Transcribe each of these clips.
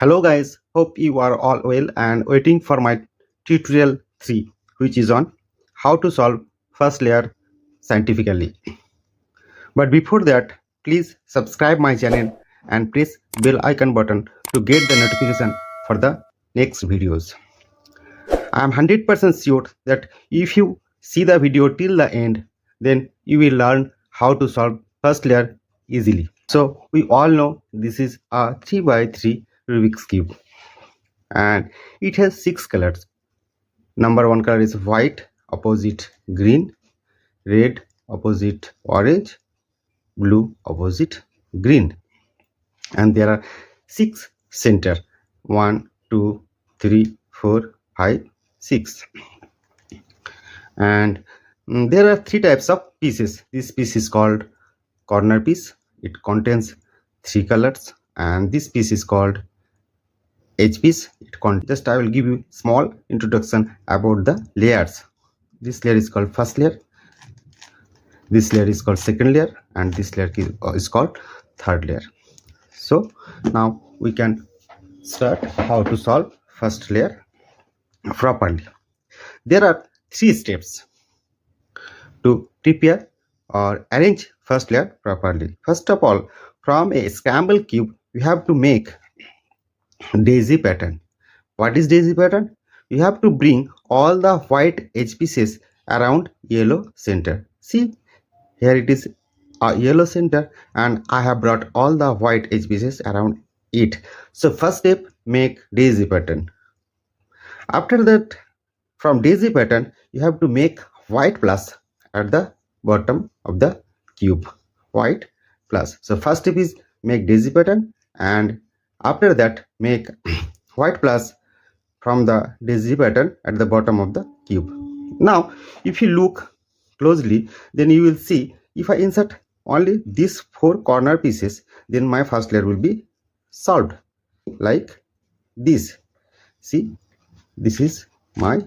Hello guys, hope you are all well and waiting for my tutorial 3 which is on how to solve first layer scientifically. But before that, please subscribe my channel and press bell icon button to get the notification for the next videos. I am 100% sure that if you see the video till the end, then you will learn how to solve first layer easily. So we all know this is a 3x3 Rubik's cube and it has 6 colors. Number 1 color is white, opposite green, red, opposite orange, blue, opposite green, and there are 6 center 1 2 3 4 5 6, and there are 3 types of pieces. This piece is called corner piece. It contains 3 colors, and this piece is called edge piece. Just I will give you small introduction about the layers. This layer is called first layer, this layer is called second layer, and this layer is called third layer. So now we can start how to solve first layer properly. There are 3 steps to prepare or arrange first layer properly. First of all, from a scramble cube we have to make daisy pattern. What is daisy pattern? You have to bring all the white edge pieces around yellow center. See, here it is a yellow center and I have brought all the white edge pieces around it. So first step, make daisy pattern. After that, from daisy pattern you have to make white plus at the bottom of the cube. White plus. So first step is make daisy pattern, and after that make white plus from the daisy pattern at the bottom of the cube. Now if you look closely, then you will see if I insert only these 4 corner pieces, then my first layer will be solved like this. See, this is my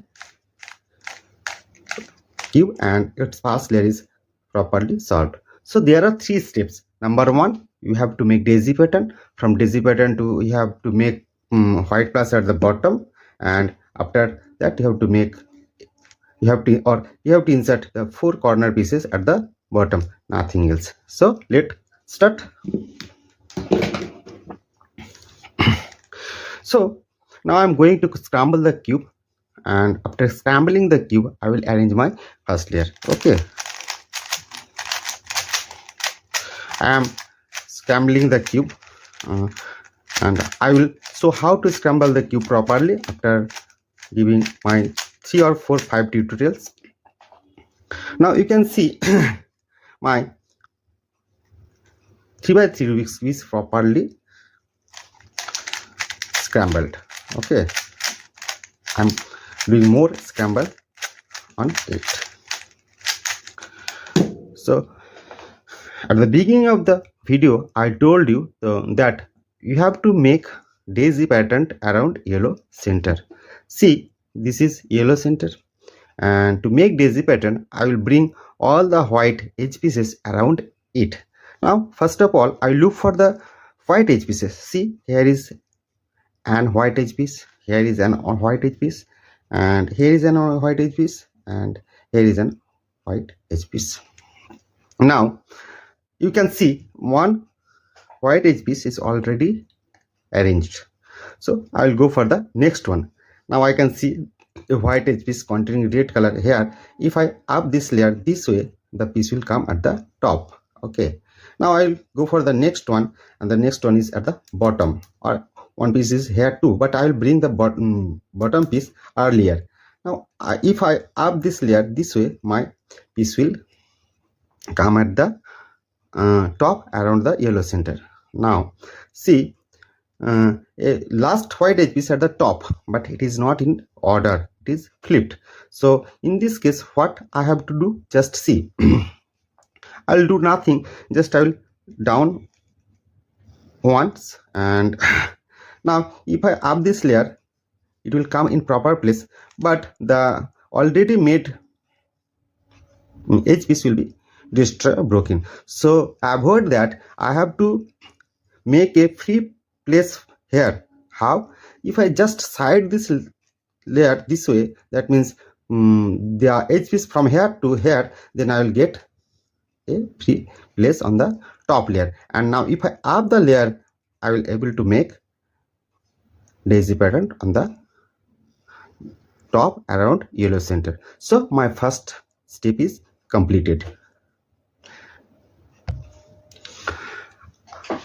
cube and its first layer is properly solved. So there are 3 steps. Number 1, you have to make daisy pattern. From daisy pattern to you have to make white plus at the bottom, and after that you have to insert the 4 corner pieces at the bottom, nothing else. So let's start. So now I'm going to scramble the cube, and after scrambling the cube I will arrange my first layer. Okay, I am scrambling the cube and I will show how to scramble the cube properly after giving my 3 or 4 5 tutorials. Now you can see my 3x3 Rubik's cube is properly scrambled. Okay, I'm doing more scramble on it. So at the beginning of the video I told you that you have to make daisy pattern around yellow center. See, this is yellow center, and to make daisy pattern I will bring all the white edge pieces around it. Now first of all I look for the white edge pieces. See, here is an white edge piece, here is an white edge piece, and here is an white edge piece, and here is an white edge piece. Now you can see one white edge piece is already arranged. So I will go for the next one. Now I can see a white edge piece containing red color here. If I up this layer this way, the piece will come at the top. Okay, now I will go for the next one, and the next one is at the bottom, or one piece is here too, but I will bring the bottom piece earlier. Now if I up this layer this way, my piece will come at the top around the yellow center. Now see, a last white edge piece at the top, but it is not in order, it is flipped. So in this case what I have to do, just see. I will do nothing, just I will down once, and now if I up this layer it will come in proper place, but the already made edge piece will be broken. So avoid that, I have to make a free place here How? If I just side this layer this way, that means the edge piece from here to here, then I will get a free place on the top layer. And now if I up the layer, I will able to make daisy pattern on the top around yellow center. So my first step is completed.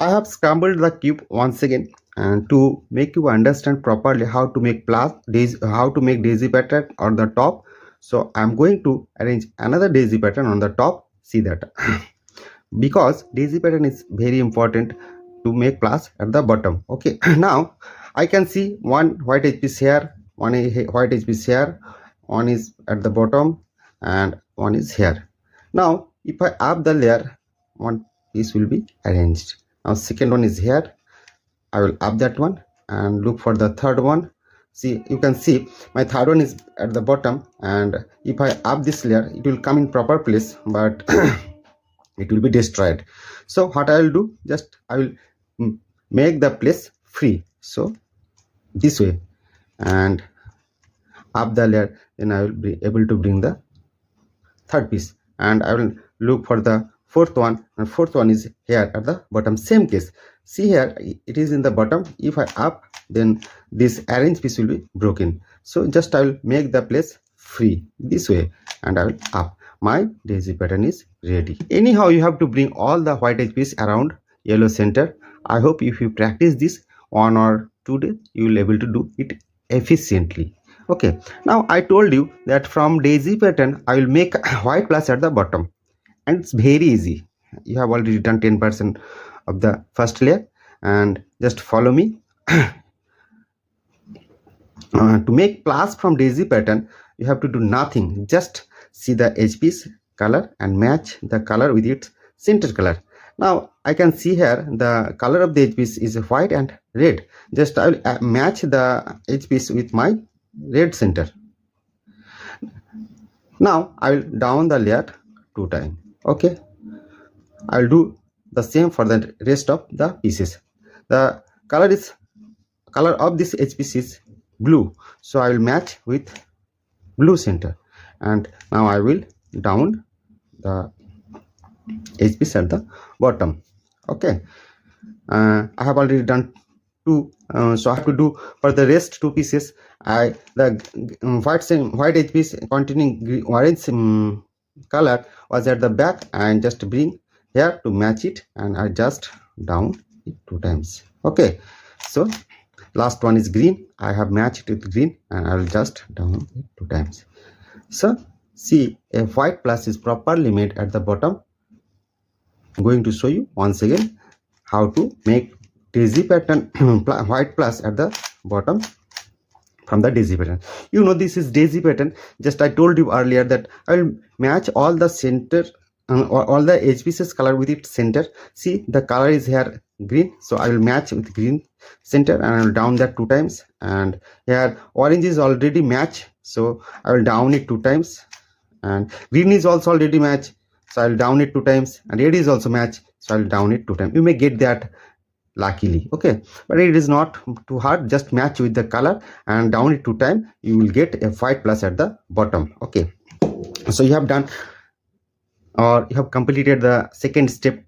I have scrambled the cube once again, and to make you understand properly how to make daisy pattern on the top. So I'm going to arrange another daisy pattern on the top. See that because daisy pattern is very important to make plus at the bottom. Okay, now I can see one white edge piece here, one white edge piece here, one is at the bottom and one is here. Now if I up the layer, one piece will be arranged. Now second one is here, I will up that one and look for the third one. See, you can see my third one is at the bottom, and if I up this layer, it will come in proper place, but it will be destroyed. So what I will do, just I will make the place free, so this way, and up the layer, then I will be able to bring the third piece, and I will look for the fourth one, and fourth one is here at the bottom. Same case, see here it is in the bottom. If I up, then this arranged piece will be broken, so just I will make the place free this way, and I will up. My daisy pattern is ready. Anyhow, you have to bring all the white edge piece around yellow center. I hope if you practice this 1 or 2 days, you will able to do it efficiently. Okay, now I told you that from daisy pattern I will make white plus at the bottom, and it's very easy. You have already done 10% of the first layer, and just follow me. To make plus from daisy pattern, you have to do nothing, just see the edge piece color and match the color with its center color. Now I can see here the color of the edge piece is white and red. Just I will match the edge piece with my red center. Now I will down the layer 2 times. Okay, I will do the same for the rest of the pieces. The color of this edge piece is blue, so I will match with blue center, and now I will down the edge piece at the bottom. Okay, I have already done 2, so I have to do for the rest 2 pieces. The white edge piece containing orange color was at the back, and just bring here to match it, and I just down it 2 times. Okay, so last one is green. I have matched it with green, and I will just down it 2 times. So see, a white plus is properly made at the bottom. I'm going to show you once again how to make daisy pattern white plus at the bottom from the daisy pattern. You know this is daisy pattern. Just I told you earlier that I will match all the center all the edge pieces color with its center. See, the color is here green, so I will match with green center, and I will down that 2 times. And here orange is already matched, so I will down it 2 times, and green is also already matched, so I will down it 2 times, and red is also matched, so I will down it 2 times. You may get that luckily. Okay, but it is not too hard. Just match with the color and down it 2 times. You will get a white plus at the bottom. Okay, so you have done, or you have completed the second step,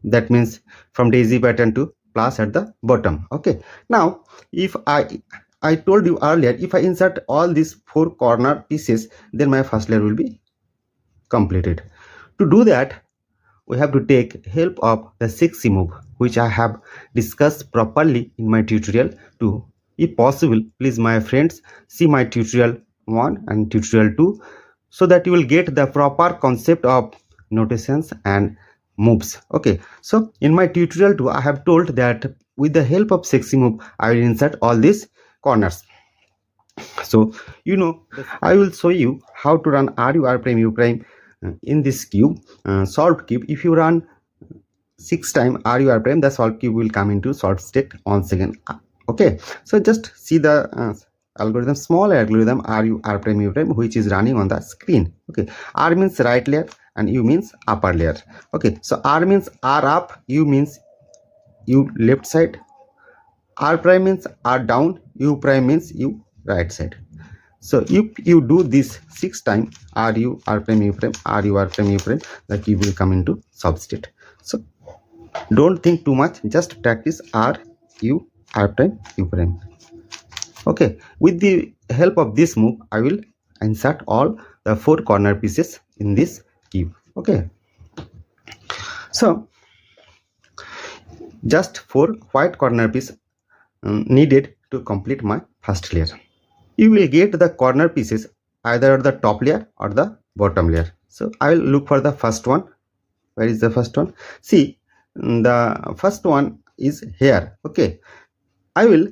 that means from daisy pattern to plus at the bottom. Okay, now if I told you earlier, if I insert all these 4 corner pieces, then my first layer will be completed. To do that, we have to take help of the 6C move, which I have discussed properly in my tutorial 2. If possible, please my friends, see my tutorial 1 and tutorial 2, so that you will get the proper concept of notations and moves. Okay, so in my tutorial 2, I have told that with the help of 6C move, I will insert all these corners. So you know, I will show you how to run RUR'U' in this cube, solved cube. If you run 6 times RUR'U', the solved cube will come into solved state once again. Okay, so just see the algorithm, small algorithm RUR'U', which is running on the screen. Okay, R means right layer and U means upper layer. Okay, so R means R up, U means U left side, R prime means R down, U prime means U right side. So if you do this 6 times, RU R prime U prime, RU R prime U prime, the cube will come into substate. So don't think too much, just practice RU R prime U prime. Okay, with the help of this move, I will insert all the 4 corner pieces in this cube. Okay, so just 4 white corner pieces needed to complete my first layer. You will get the corner pieces either at the top layer or the bottom layer. So I will look for the first one. Where is the first one? See, the first one is here. Okay, I will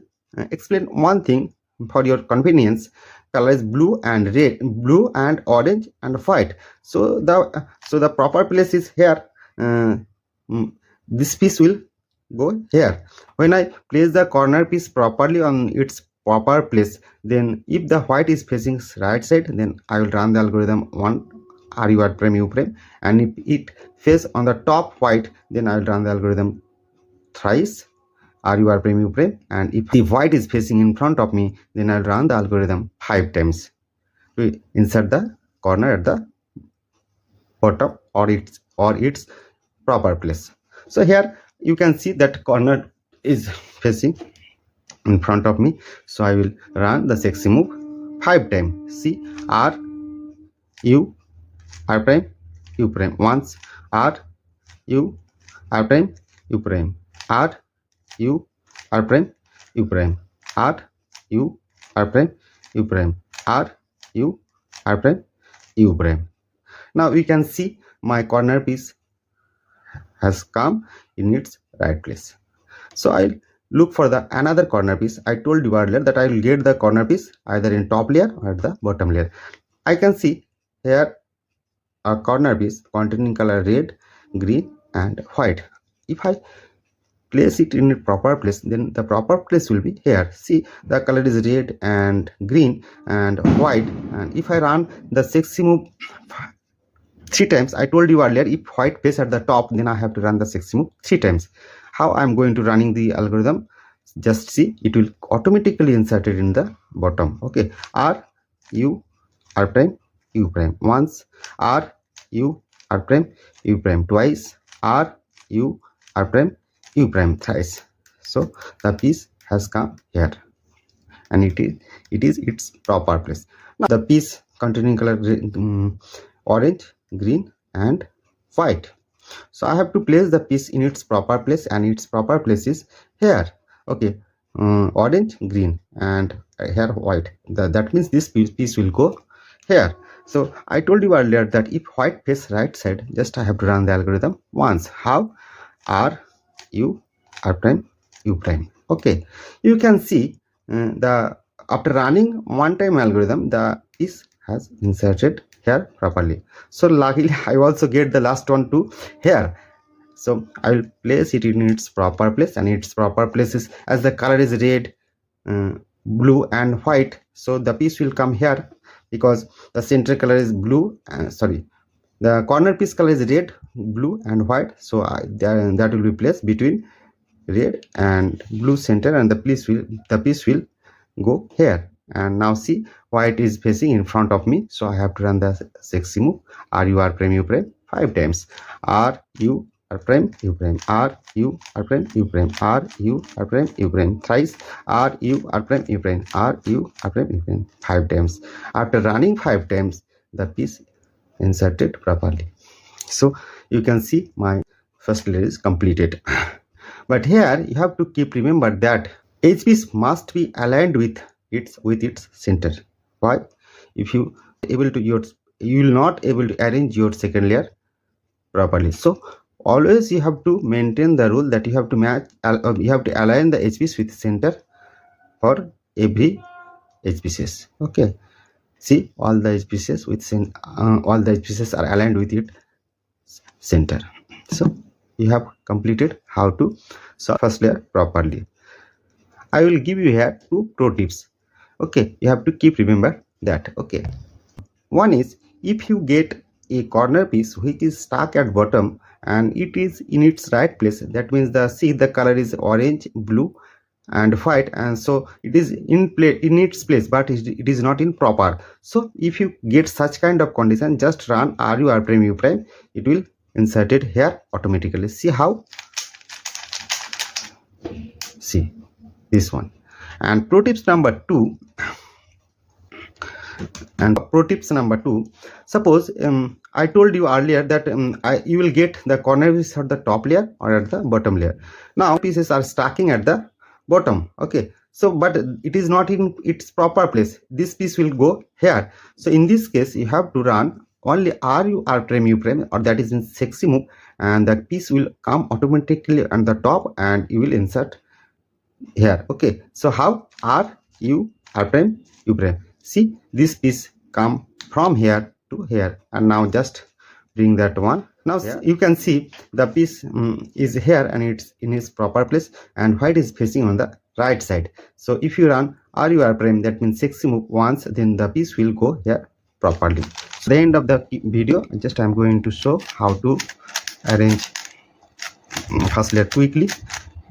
explain one thing for your convenience. Color is blue and red, blue and orange and white. So the proper place is here. This piece will go here. When I place the corner piece properly on its proper place, then if the white is facing right side, then I will run the algorithm 1 RU R prime U prime, and if it faces on the top white, then I will run the algorithm thrice RU R prime U prime, and if the white is facing in front of me, then I will run the algorithm 5 times to insert the corner at the bottom or its proper place. So here you can see that corner is facing in front of me, so I will run the sexy move 5 times. See, R U R prime U prime, once R U R prime U prime, R U R prime U prime, R U R prime U prime, R U R prime U prime. Now we can see my corner piece has come in its right place. So I'll look for the another corner piece. I told you earlier that I will get the corner piece either in top layer or at the bottom layer. I can see here a corner piece containing color red, green and white. If I place it in a proper place, then the proper place will be here. See, the color is red and green and white, and if I run the sexy move 3 times, I told you earlier, if white face at the top, then I have to run the sexy move 3 times. How I'm going to running the algorithm? Just see, it will automatically insert it in the bottom. Okay, R U R prime U prime, once, R U R prime U prime, twice, R U R prime U prime, thrice. So the piece has come here, and it is its proper place. Now the piece containing color orange, green and white. So I have to place the piece in its proper place, and its proper place is here. Okay, orange, green and here white. That means this piece will go here. So I told you earlier that if white face right side, just I have to run the algorithm once. How? R U R prime U prime. Okay, you can see after running one time algorithm, the piece has inserted here properly. So luckily I also get the last one too here. So I will place it in its proper place, and its proper place is, as the color is red, blue and white, so the piece will come here because the center color is blue, the corner piece color is red, blue and white. So that will be placed between red and blue center, and the piece will go here. And now see, white is facing in front of me, so I have to run the sexy move RU R prime U prime 5 times. R U R prime U prime, R U R prime U prime, R U R prime U prime, thrice, R U R prime U prime, R U R prime U prime 5 times. After running 5 times, the piece inserted properly. So you can see my first layer is completed. But here you have to keep remember that each piece must be aligned with its center. Why? If you will not able to arrange your second layer properly. So always you have to maintain the rule that you have to align the edge piece with center for every edge pieces. Okay, see, all the edge pieces are aligned with its center. So you have completed how to solve first layer properly. I will give you here 2 pro tips. Okay, you have to keep remember that. Okay, one is, if you get a corner piece which is stuck at bottom and it is in its right place, that means the color is orange, blue and white, and so it is in its place, but it is not in proper. So if you get such kind of condition, just run RUR prime U prime, it will insert it here automatically. See how? See this one. And pro tips number 2, suppose I told you earlier that you will get the corner piece at the top layer or at the bottom layer. Now pieces are stacking at the bottom, okay, so but it is not in its proper place. This piece will go here. So in this case you have to run only RUR prime U prime, or that is in sexy move, and that piece will come automatically on the top and you will insert here. Okay, so how? RUR prime U prime. See, this piece come from here to here, and now just bring that one. Now you can see the piece is here and it's in its proper place, and white is facing on the right side. So if you run RUR prime, that means sexy move once, then the piece will go here properly. So the end of the video, just I'm going to show how to arrange first layer quickly,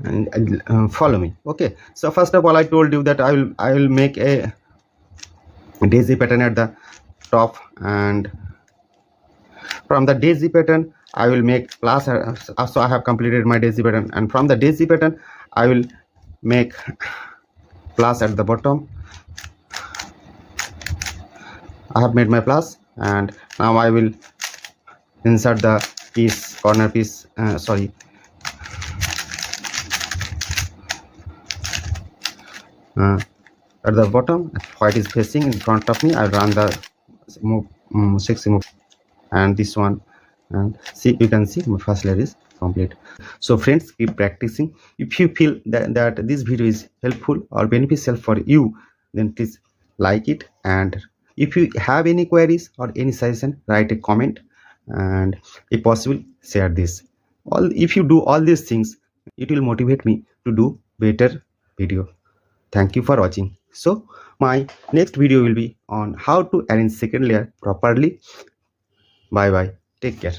and follow me. Okay, so first of all I told you that I will make a daisy pattern at the top, and from the daisy pattern I will make plus. So I have completed my daisy pattern, and from the daisy pattern I will make plus at the bottom. I have made my plus, and now I will insert the piece, corner piece, at the bottom. White is facing in front of me. I run the move, sexy move, and this one, and see, you can see my first layer is complete. So friends, keep practicing. If you feel that this video is helpful or beneficial for you, then please like it, and if you have any queries or any suggestion, write a comment, and if possible share this. If you do all these things, it will motivate me to do better video. Thank you for watching. So my next video will be on how to arrange second layer properly. Bye bye, take care.